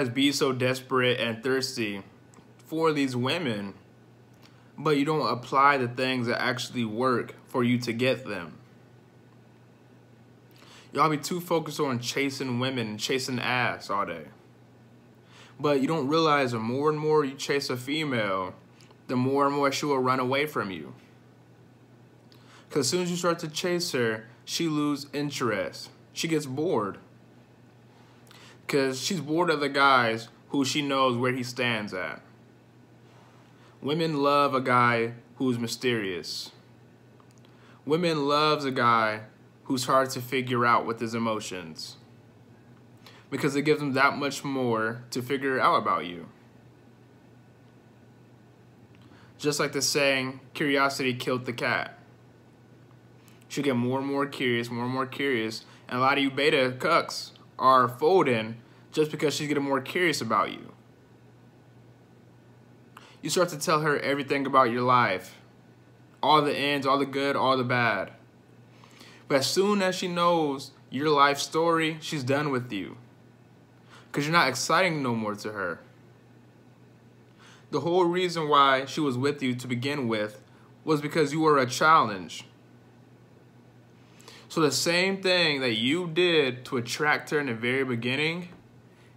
guys be so desperate and thirsty for these women, but you don't apply the things that actually work for you to get them. Y'all be too focused on chasing women and chasing ass all day. But you don't realize the more and more you chase a female, the more and more she will run away from you. Because as soon as you start to chase her, she loses interest. She gets bored. Because she's bored of the guys who she knows where he stands at. Women love a guy who's mysterious. Women loves a guy who's hard to figure out with his emotions. Because it gives them that much more to figure out about you. Just like the saying, curiosity killed the cat. She'll get more and more curious, and a lot of you beta cucks are folding just because she's getting more curious about you. You start to tell her everything about your life. All the ends, all the good, all the bad. But as soon as she knows your life story, she's done with you. Because you're not exciting no more to her. The whole reason why she was with you to begin with was because you were a challenge. So the same thing that you did to attract her in the very beginning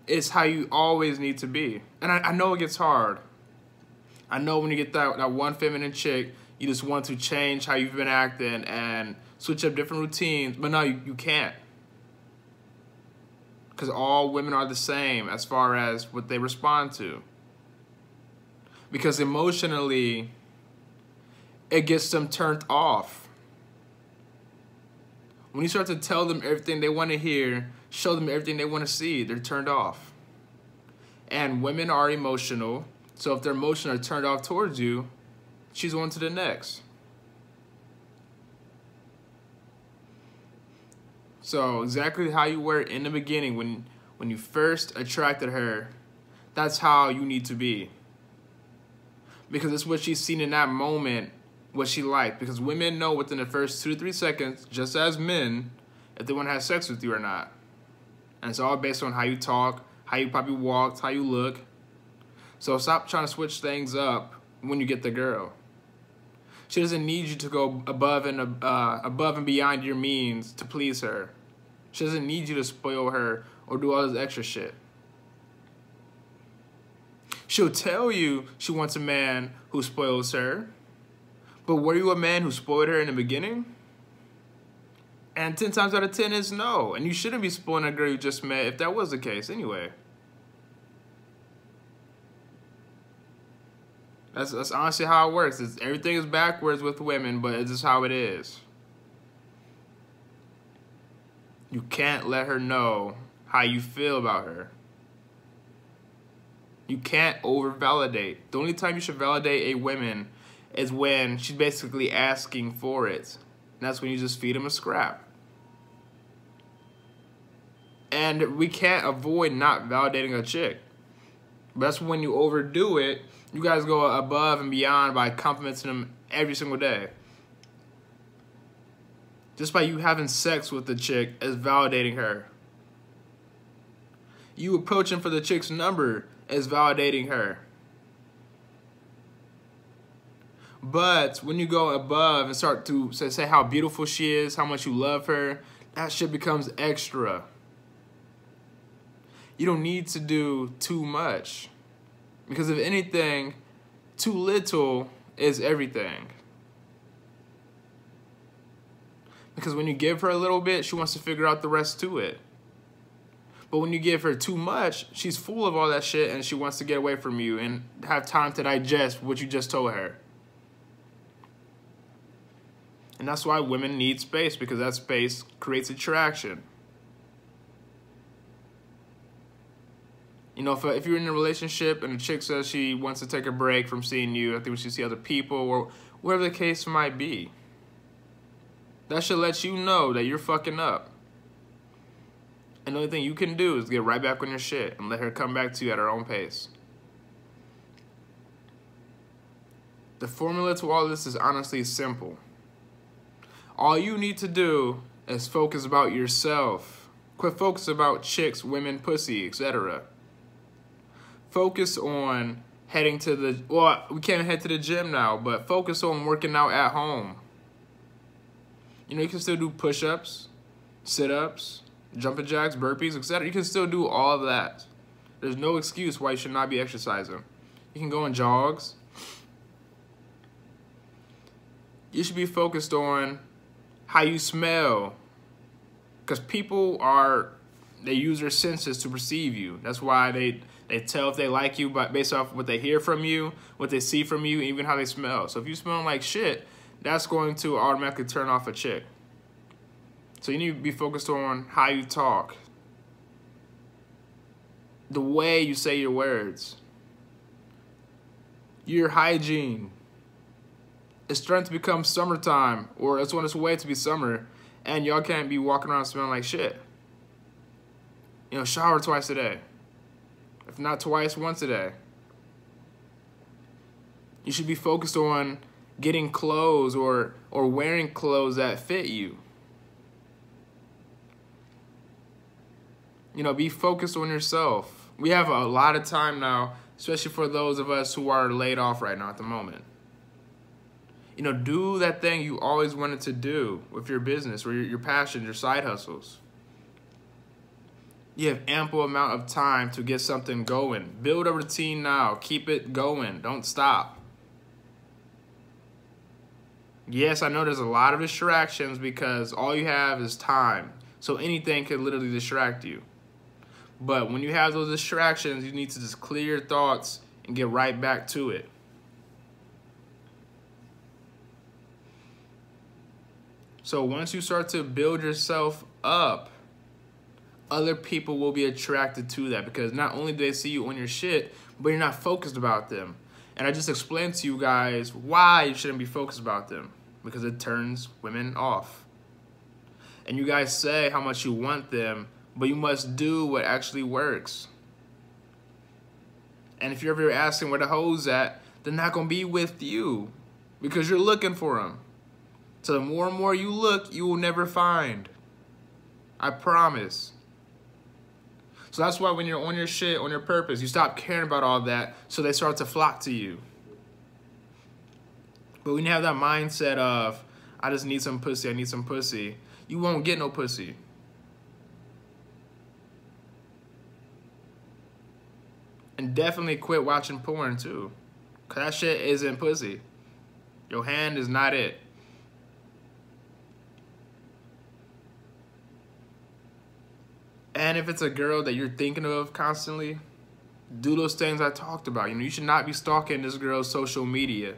is how you always need to be. And I know it gets hard. I know when you get that one feminine chick, you just want to change how you've been acting and switch up different routines. But no, you can't. Because all women are the same as far as what they respond to. Because emotionally, it gets them turned off. When you start to tell them everything they want to hear, show them everything they want to see, they're turned off. And women are emotional, so if their emotions are turned off towards you, she's on to the next. So exactly how you were in the beginning when you first attracted her, that's how you need to be. Because it's what she's seen in that moment, what she liked. Because women know within the first 2 to 3 seconds, just as men, if they want to have sex with you or not. And it's all based on how you talk, how you probably walked, how you look. So stop trying to switch things up when you get the girl. She doesn't need you to go above and beyond your means to please her. She doesn't need you to spoil her or do all this extra shit. She'll tell you she wants a man who spoils her. But were you a man who spoiled her in the beginning? And 10 times out of 10 is no. And you shouldn't be spoiling a girl you just met if that was the case anyway. That's honestly how it works. Everything is backwards with women, but it's just how it is. You can't let her know how you feel about her. You can't over-validate. The only time you should validate a woman is when she's basically asking for it. And that's when you just feed them a scrap. And we can't avoid not validating a chick. But that's when you overdo it. You guys go above and beyond by complimenting them every single day. Just by you having sex with the chick is validating her. You approaching for the chick's number is validating her. But when you go above and start to say how beautiful she is, how much you love her, that shit becomes extra. You don't need to do too much. Because if anything, too little is everything. Because when you give her a little bit, she wants to figure out the rest to it. But when you give her too much, she's full of all that shit and she wants to get away from you and have time to digest what you just told her. And that's why women need space, because that space creates attraction. You know, if you're in a relationship and a chick says she wants to take a break from seeing you, I think we should see other people or whatever the case might be, that should let you know that you're fucking up. And the only thing you can do is get right back on your shit and let her come back to you at her own pace. The formula to all this is honestly simple. All you need to do is focus about yourself. Quit focusing about chicks, women, pussy, etc. focus on heading to the, well, we can't head to the gym now, but focus on working out at home. You know, you can still do push-ups, sit-ups, jumping jacks, burpees, etc. You can still do all of that. There's no excuse why you should not be exercising. You can go on jogs. You should be focused on how you smell. Because people they use their senses to perceive you. That's why they tell if they like you based off what they hear from you, what they see from you, even how they smell. So if you smell like shit, that's going to automatically turn off a chick. So you need to be focused on how you talk, the way you say your words, your hygiene. It's starting to become summertime, or it's on its way to be summer, and y'all can't be walking around smelling like shit. You know, shower twice a day. If not twice, once a day. You should be focused on getting clothes or wearing clothes that fit you. You know, be focused on yourself. We have a lot of time now, especially for those of us who are laid off right now at the moment. You know, do that thing you always wanted to do with your business or your passions, your side hustles. You have ample amount of time to get something going. Build a routine now. Keep it going. Don't stop. Yes, I know there's a lot of distractions because all you have is time. So anything can literally distract you. But when you have those distractions, you need to just clear your thoughts and get right back to it. So once you start to build yourself up, other people will be attracted to that because not only do they see you on your shit, but you're not focused about them. And I just explained to you guys why you shouldn't be focused about them, because it turns women off. And you guys say how much you want them, but you must do what actually works. And if you're ever asking where the hoes at, they're not going to be with you because you're looking for them. So the more and more you look, you will never find. I promise. So that's why when you're on your shit, on your purpose, you stop caring about all that, so they start to flock to you. But when you have that mindset of, I just need some pussy, I need some pussy, you won't get no pussy. And definitely quit watching porn too, because that shit isn't pussy. Your hand is not it. And if it's a girl that you're thinking of constantly, do those things I talked about. You know, you should not be stalking this girl's social media,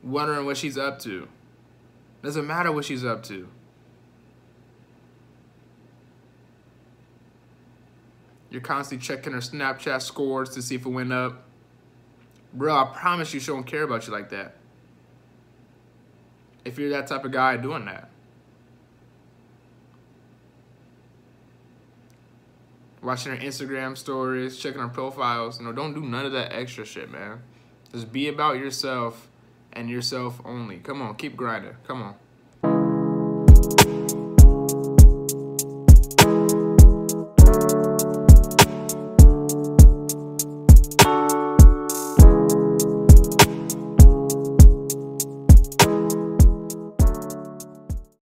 wondering what she's up to. Doesn't matter what she's up to. You're constantly checking her Snapchat scores to see if it went up. Bro, I promise you she don't care about you like that. If you're that type of guy doing that. Watching her Instagram stories, checking her profiles. You know, don't do none of that extra shit, man. Just be about yourself and yourself only. Come on, keep grinding. Come on.